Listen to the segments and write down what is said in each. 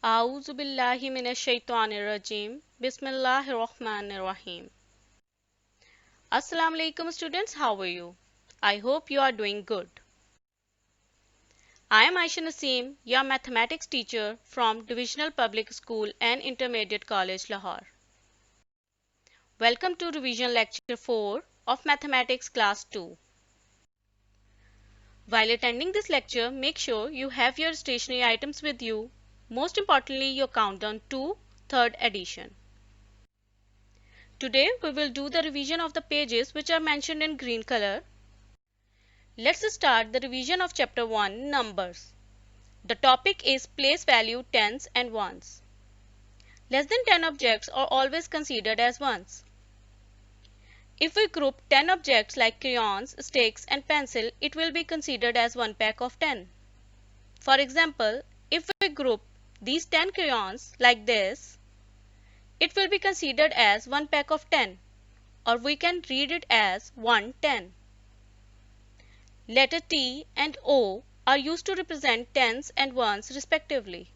A'udhu billahi minash shaitanir rajim. Bismillahir rahmanir rahim. Assalamu alaikum students, how are you? I hope you are doing good. I am Aisha Naseem, your mathematics teacher from Divisional Public School and Intermediate College, Lahore. Welcome to revision lecture 4 of Mathematics class 2. While attending this lecture, make sure you have your stationery items with you. Most importantly, your countdown to 3rd edition. Today we will do the revision of the pages which are mentioned in green color. Let's start the revision of chapter 1, Numbers. The topic is place value tens and ones. Less than 10 objects are always considered as ones. If we group 10 objects like crayons, sticks and pencil, it will be considered as one pack of 10. For example, if we group these 10 crayons like this, it will be considered as one pack of 10, or we can read it as 110. Letter T and O are used to represent tens and ones respectively.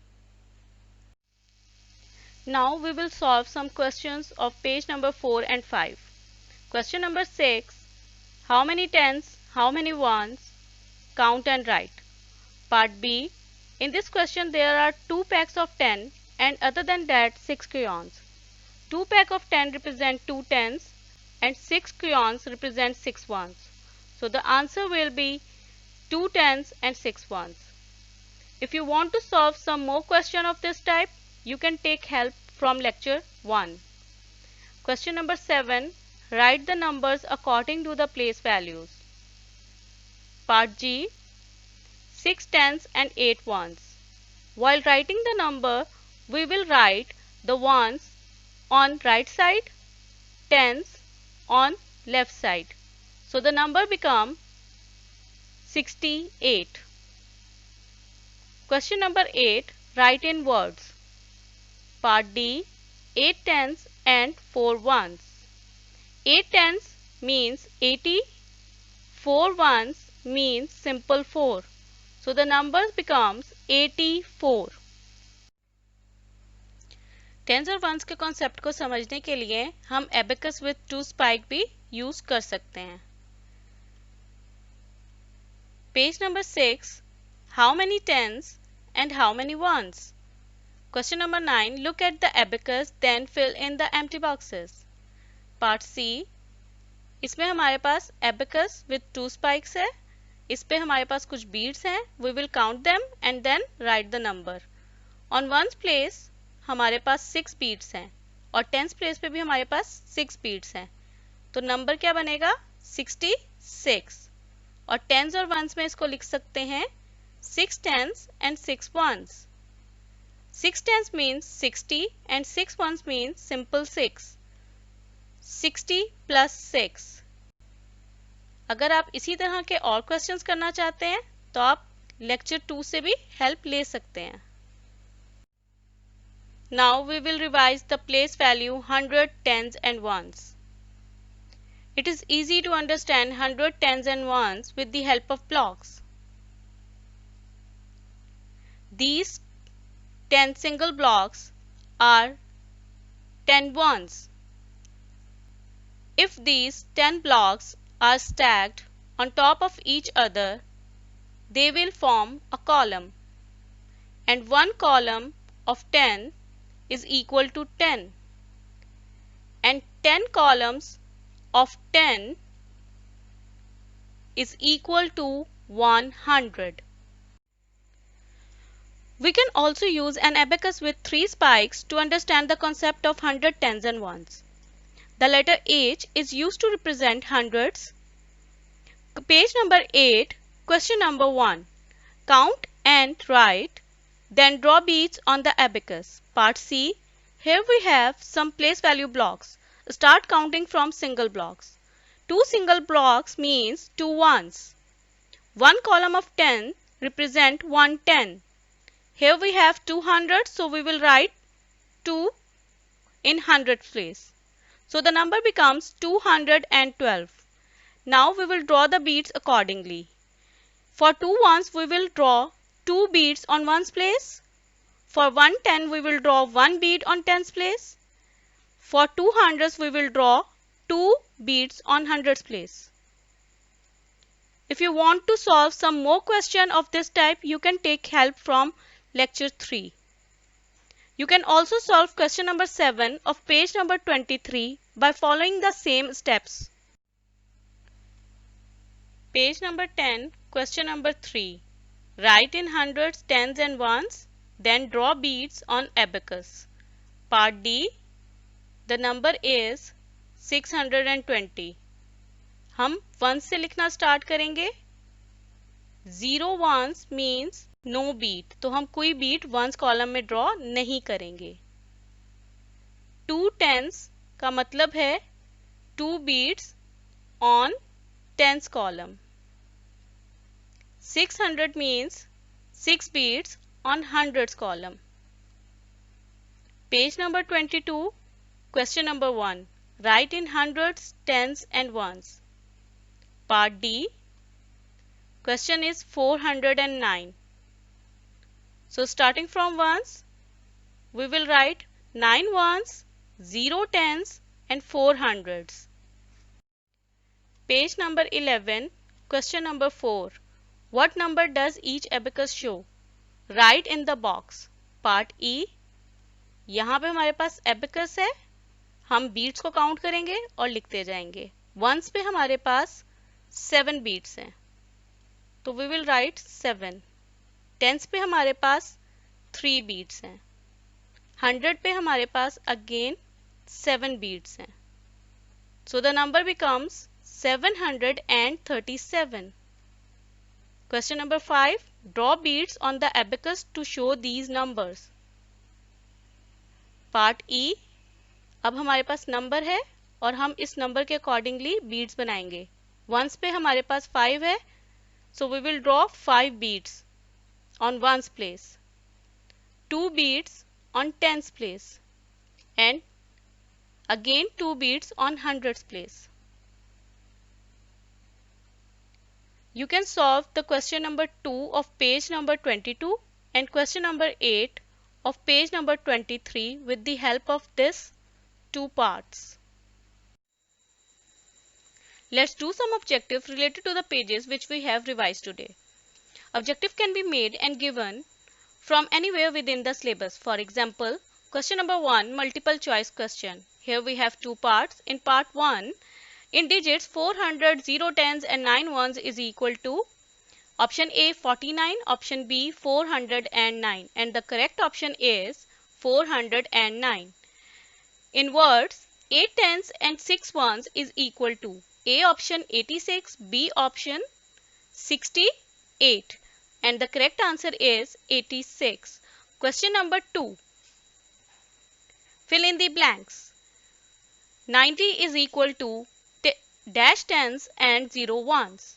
Now we will solve some questions of page number 4 and 5. Question number 6. How many tens, how many ones? Count and write. Part B. In this question there are 2 packs of 10 and other than that 6 crayons. 2 packs of 10 represent 2 tens and 6 crayons represent 6 ones. So the answer will be 2 tens and 6 ones. If you want to solve some more question of this type, you can take help from lecture 1. Question number 7. Write the numbers according to the place values. Part G. 6 tens and 8 ones. While writing the number, we will write the ones on right side, tens on left side. So the number becomes 68. Question number 8. Write in words. Part D. 8 tens and 4 ones. 8 tens means 80. 4 ones means simple 4. So the number becomes 84. Tens और ones के concept को समझने के लिए हम abacus with 2 spike भी use कर सकते हैं. Page number 6. How many tens and how many ones? Question number 9. Look at the abacus then fill in the empty boxes. Part C. इसमें हमारे पास एबेकस विद 2 स्पाइक्स है. इस पे हमारे पास कुछ बीड्स हैं. We will count them and then write the number. On ones place हमारे पास 6 बीड्स हैं और टेंस प्लेस पे भी हमारे पास 6 बीड्स हैं. तो नंबर क्या बनेगा? 66. और टेंस और वंस में इसको लिख सकते हैं 6 tens and 6 ones. 6 tens means 60 and 6 ones means simple 6. 60 plus 6. अगर आप इसी तरह के और क्वेश्चंस करना चाहते हैं तो आप लेक्चर 2 से भी हेल्प ले सकते हैं. Now we will revise the place value 100, tens and ones. It is easy to understand 100, tens and ones with the help of blocks. These 10 single blocks are 10 ones. If these 10 blocks are stacked on top of each other, they will form a column. And one column of 10 is equal to 10. And 10 columns of 10 is equal to 100. We can also use an abacus with 3 spikes to understand the concept of 100, tens and ones. The letter H is used to represent hundreds. Page number 8, question number 1. Count and write, then draw beads on the abacus. Part C. Here we have some place value blocks. Start counting from single blocks. 2 single blocks means 2 ones. One column of 10 represent 110. Here we have 200, so we will write 2 in hundredths place. So the number becomes 212. Now we will draw the beads accordingly. For 2 ones we will draw 2 beads on ones place. For 110 we will draw 1 bead on tens place. For 200s we will draw 2 beads on hundreds place. If you want to solve some more question of this type, you can take help from lecture 3. You can also solve question number 7 of page number 23 by following the same steps. Page number 10, question number 3. Write in hundreds, tens and ones, then draw beads on abacus. Part D. The number is 620. हम once से लिखना start करेंगे. 0 once means no beat, तो हम कोई bead ones column में draw नहीं करेंगे. 2 टेंस का मतलब है 2 beads on tens column. 600 means 6 beads on hundreds column. Page number 22, question number 1. Write in hundreds, tens and ones. Part D. Question is 409. So starting from ones, we will write 9 ones, 0 tens and 4 hundreds. Page number 11, question number 4. What number does each abacus show? Write in the box. Part E. यहाँ पे हमारे पास abacus है, हम beads को count करेंगे और लिखते जाएंगे. Ones पे हमारे पास 7 beads हैं, तो we will write 7. Tens पे हमारे पास 3 beads हैं. 100 पे हमारे पास again 7 beads हैं. So the number becomes 737. Question number 5. Draw beads on the abacus to show these numbers. Part E. अब हमारे पास नंबर है और हम इस नंबर के अकॉर्डिंगली बीड्स बनाएंगे. वंस पे हमारे पास 5 है, so we will draw 5 beads on ones place, 2 beads on tens place and again 2 beads on hundreds place. You can solve the question number 2 of page number 22 and question number 8 of page number 23 with the help of this 2 parts. Let's do some objectives related to the pages which we have revised today. Objective can be made and given from anywhere within the syllabus. For example, question number 1, multiple choice question. Here we have 2 parts. In part 1, in digits 400, 0 tens and 9 ones is equal to option A 49, option B 409 and the correct option is 409. In words, 8 tens and 6 ones is equal to A option 86, B option 68 and the correct answer is 86. Question number 2. Fill in the blanks. 90 is equal to dash tens and 0 ones.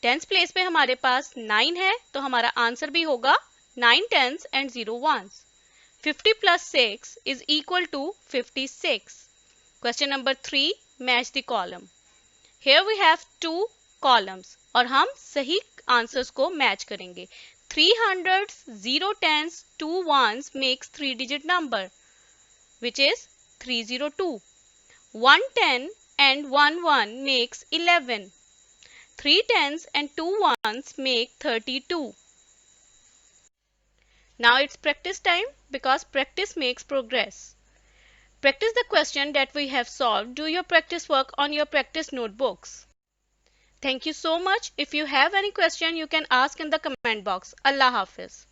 Tens place पे हमारे पास 9 है, तो हमारा answer भी होगा 9 tens and 0 ones. 50 plus 6 is equal to 56. Question number 3, match the column. Here we have 2 columns और हम सही आंसर्स को मैच करेंगे. 300s, 0 tens, 2 ones makes 3-digit number which is 302. 110 and 1 makes 11. 3 tens and 2 ones make 32. Now it's practice time because practice makes progress. Practice the question that we have solved. Do your practice work on your practice notebooks. Thank you so much. If you have any question, you can ask in the comment box. Allah Hafiz.